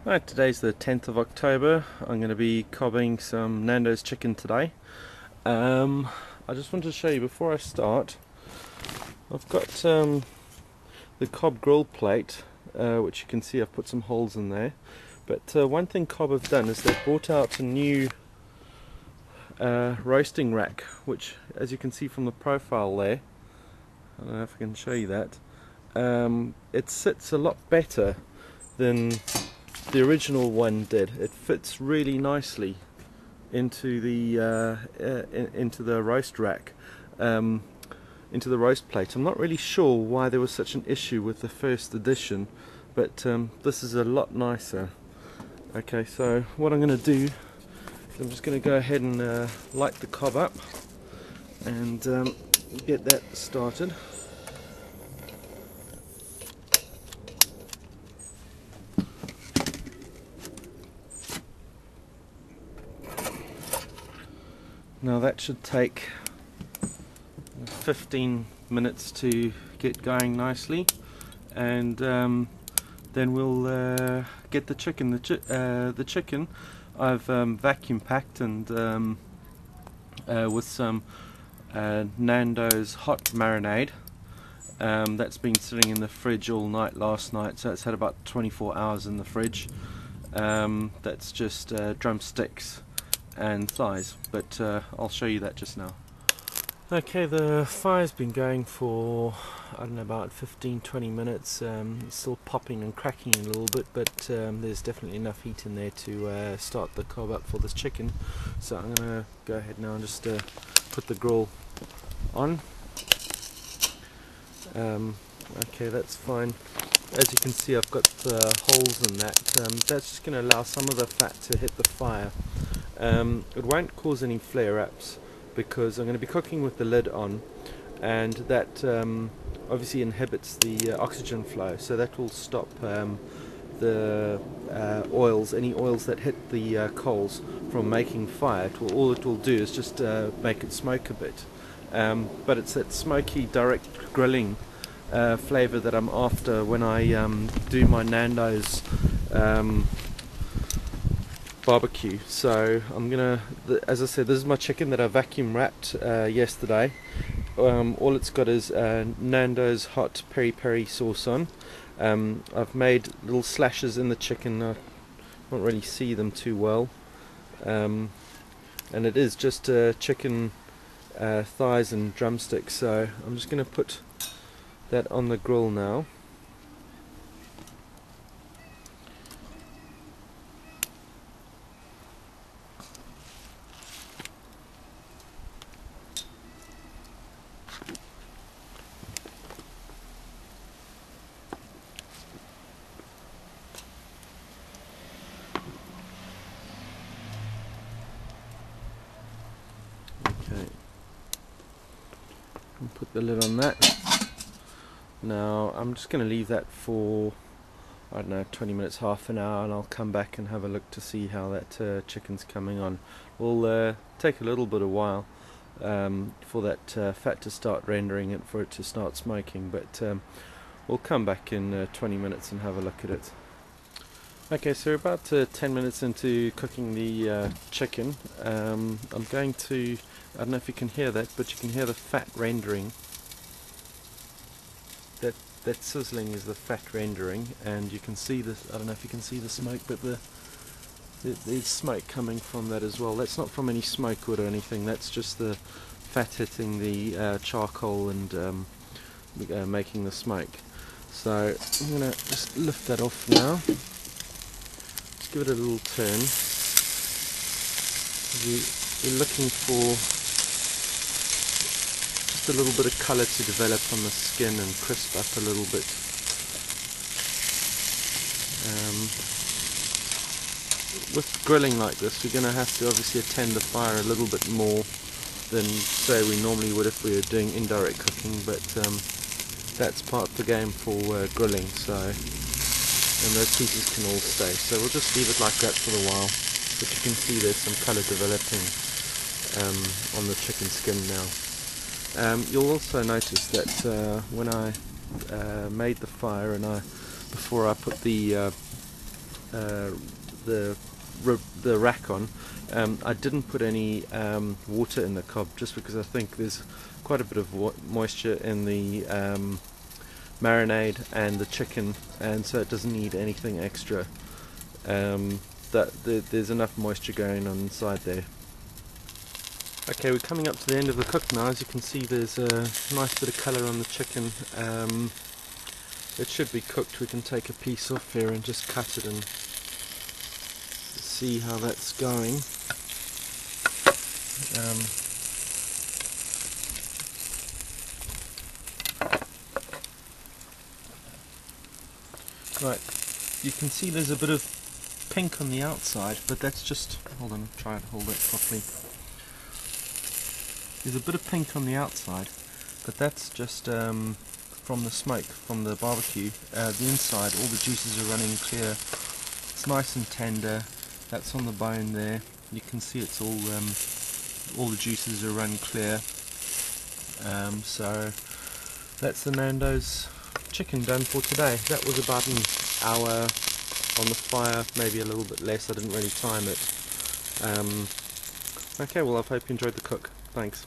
Right, today's the 10th of October. I'm going to be cobbing some Nando's chicken today. I just want to show you before I start, I've got the Cobb grill plate, which you can see I've put some holes in there. But one thing Cobb have done is they've brought out a new roasting rack, which, as you can see from the profile there, I don't know if I can show you that, it sits a lot better than the original one did. It fits really nicely into the roast rack, into the roast plate. I'm not really sure why there was such an issue with the first edition, but this is a lot nicer. Okay, so what I'm going to do is I'm just going to go ahead and light the cob up and get that started. Now that should take 15 minutes to get going nicely, and then we'll get the chicken. The chicken I've vacuum packed and with some Nando's hot marinade that's been sitting in the fridge all night last night, so it's had about 24 hours in the fridge. That's just drumsticks and thighs, but I'll show you that just now. Okay, the fire's been going for, I don't know, about 15-20 minutes. It's still popping and cracking a little bit, but there's definitely enough heat in there to start the cob up for this chicken. So I'm going to go ahead now and just put the grill on. Okay, that's fine. As you can see, I've got holes in that. That's just going to allow some of the fat to hit the fire. It won't cause any flare-ups because I'm going to be cooking with the lid on, and that obviously inhibits the oxygen flow, so that will stop the oils, any oils that hit the coals, from making fire. All it will do is just make it smoke a bit, but it's that smoky direct grilling flavour that I'm after when I do my Nando's barbecue. So I'm gonna, as I said, this is my chicken that I vacuum wrapped yesterday. All it's got is Nando's hot peri peri sauce on. I've made little slashes in the chicken. I can't really see them too well, and it is just chicken thighs and drumsticks. So I'm just going to put that on the grill now. Okay, and put the lid on that. Now I'm just going to leave that for, I don't know, 20 minutes, half an hour, and I'll come back and have a look to see how that chicken's coming on. Will take a little bit of while for that fat to start rendering and for it to start smoking, but we'll come back in 20 minutes and have a look at it. Okay, so we're about 10 minutes into cooking the chicken. I'm going to, I don't know if you can hear that, but you can hear the fat rendering. That sizzling is the fat rendering, and you can see this. I don't know if you can see the smoke, but there's smoke coming from that as well. That's not from any smoke wood or anything, that's just the fat hitting the charcoal and making the smoke. So I'm going to just lift that off now. Just give it a little turn. You're looking for a little bit of colour to develop on the skin and crisp up a little bit. With grilling like this, we're going to have to obviously attend the fire a little bit more than, say, we normally would if we were doing indirect cooking, but that's part of the game for grilling, so, and those pieces can all stay. So we'll just leave it like that for a while, but you can see there's some colour developing on the chicken skin now. You'll also notice that when I made the fire and before I put the the rack on. I didn't put any water in the cob just because I think there's quite a bit of moisture in the marinade and the chicken, and so it doesn't need anything extra. There's enough moisture going on inside there. Okay, we're coming up to the end of the cook now. As you can see, there's a nice bit of colour on the chicken. It should be cooked. We can take a piece off here and just cut it and see how that's going. Right, you can see there's a bit of pink on the outside, but that's just, hold on, try and hold it properly. There's a bit of pink on the outside, but that's just from the smoke, from the barbecue. The inside, all the juices are running clear. It's nice and tender. That's on the bone there. You can see it's all the juices are run clear. So that's the Nando's chicken done for today. That was about an hour on the fire, maybe a little bit less. I didn't really time it. Okay, well, I hope you enjoyed the cook. Thanks.